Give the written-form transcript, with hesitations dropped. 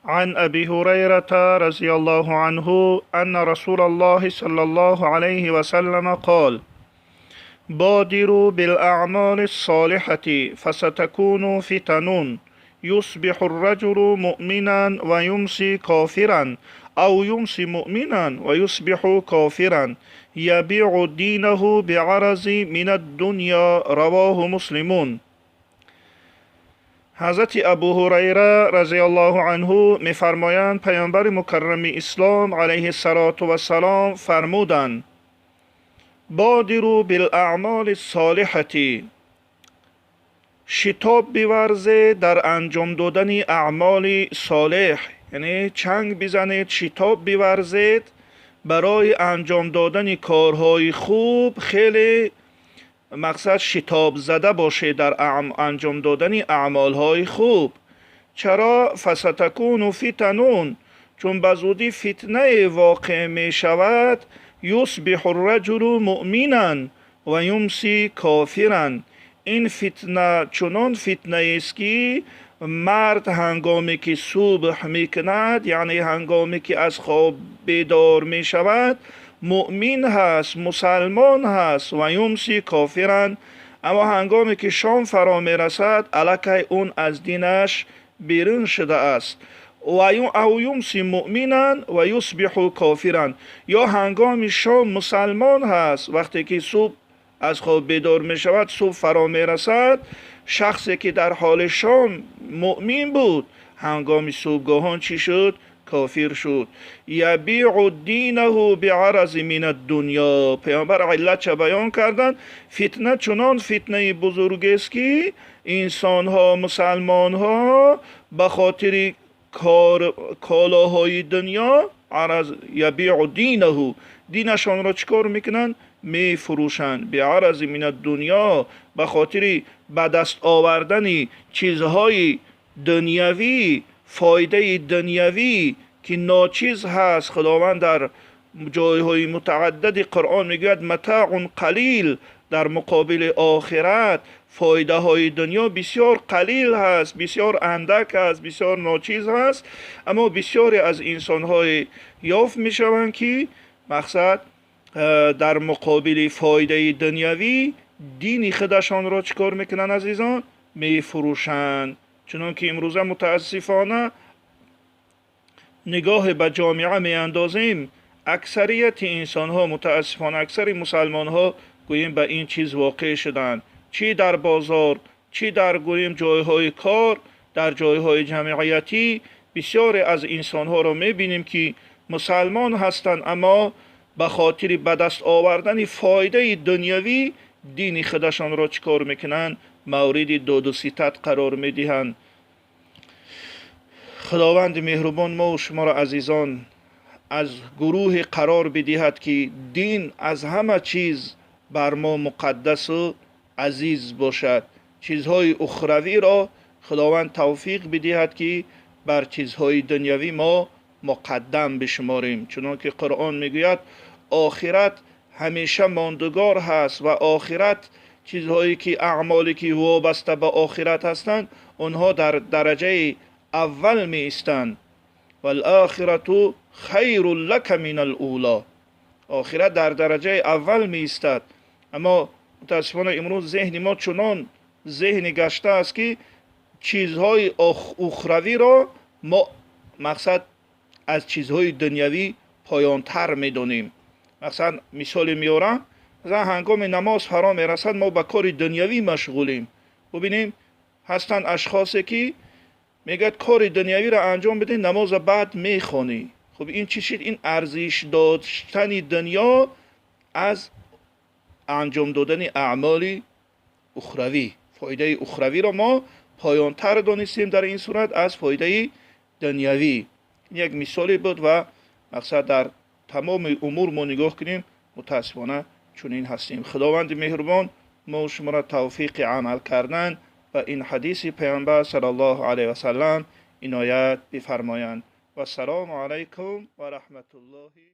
عن أبي هريرة رضي الله عنه أن رسول الله صلى الله عليه وسلم قال: بادروا بالأعمال الصالحة فستكون فتن يصبح الرجل مؤمنا ويمسي كافرا أو يمسي مؤمنا ويصبح كافرا يبيع دينه بعرض من الدنيا. رواه مسلمون. حضرت ابو هریره رضی الله عنه میفرمایند پیامبر مکرم اسلام علیه السلام فرمودند: بادروا بالاعمال الصالحه، شتاب بیورزید در انجام دادن اعمال صالح، یعنی چنگ بزنید، شتاب بیورزید برای انجام دادن کارهای خوب. خیلی مقصد شتاب زده باشه در انجام دادن اعمالهای خوب. چرا؟ فستکون فتنون، چون بزودی فتنه واقع می شود. یصبح الرجل مؤمنا و یمسی کافرا، این فتنه چنان فتنه است که مرد هنگامی که صبح می کند، یعنی هنگامی که از خواب بیدار می شود، مؤمن هست، مسلمان هست، و یمسی کافرن، اما هنگامی که شام فرا می رسد الکی اون از دینش بیرون شده است. او یمسی مؤمنن و یصبح کافرن، یا هنگامی شام مسلمان هست، وقتی که صبح از خواب بیدار می شود، صبح فرا می رسد، شخصی که در حال شام مؤمن بود هنگامی صبحگاهان چی شد؟ کافر شد. یبیع دینه بعرض من الدنیا. پیامبر علت چه بیان کردند؟ فتنه چنان فتنه بزرگ است که انسان ها، مسلمان ها به خاطر کالاهای دنیا عرض یبیع دینه، دینشان را چکار میکنن؟ می فروشند. بعرض من الدنیا، به خاطر به دست آوردن چیزهای دنیوی، فایده دنیوی که ناچیز هست. خداوند در جایهای متعدد قرآن میگوید متاع قلیل، در مقابل آخرت فایده های دنیا بسیار قلیل هست، بسیار اندک هست، بسیار ناچیز هست. اما بسیاری از انسان های یافت میشوند که مقصد در مقابل فایده دنیوی دین خودشان را چکار میکنن عزیزان؟ میفروشند. چون که امروزه متاسفانه نگاه به جامعه می اندازیم، اکثریت انسان ها، متاسفانه اکثر مسلمان ها گوییم به این چیز واقع شدند، چی در بازار، چی در گوییم جایهای کار، در جایهای جمعیتی. بسیاری از انسان ها را می بینیم که مسلمان هستند، اما به خاطر به دست آوردن فایده دنیوی دین خودشان را چکار میکنن؟ مورد داد و ستد قرار میدهند. خداوند مهربان ما و شما را عزیزان از گروه قرار بدهد که دین از همه چیز بر ما مقدس و عزیز باشد. چیزهای اخروی را خداوند توفیق بدهد که بر چیزهای دنیوی ما مقدم بشماریم. چنانکه قرآن میگوید آخرت همیشه ماندگار هست و آخرت، چیزهایی که اعمالی که وابسته به آخرت هستند، اونها در درجه اول می ایستند. والآخرة خیر لک من الاولی، آخرت در درجه اول می ایستد. اما متاسفانه امروز ذهن ما چنان ذهن گشته است که چیزهای اخروی را ما مقصد از چیزهای دنیوی پایانتر می دانیم. مثلا مثال میارم، مثلا هنگام نماز فرا می رسد ما به کار دنیوی مشغولیم. ببینیم هستند اشخاصی که میگد کار دنیوی را انجام بده، نماز بعد میخوانی. خب این چی شد؟ این ارزش داشتن دنیا از انجام دادن اعمال اخروی. فایده اخروی را ما پایانتر دانستیم در این صورت از فایده دنیوی. یک مثالی بود و مقصد در تمام امور ما نگاه کنیم، متاسفانه چنین هستیم. خداوند مهربان ما و شما را توفیق عمل کردن و این حدیث پیامبر صلی الله علیه و سلم عنایت بفرمایند. و السلام علیکم و رحمت الله.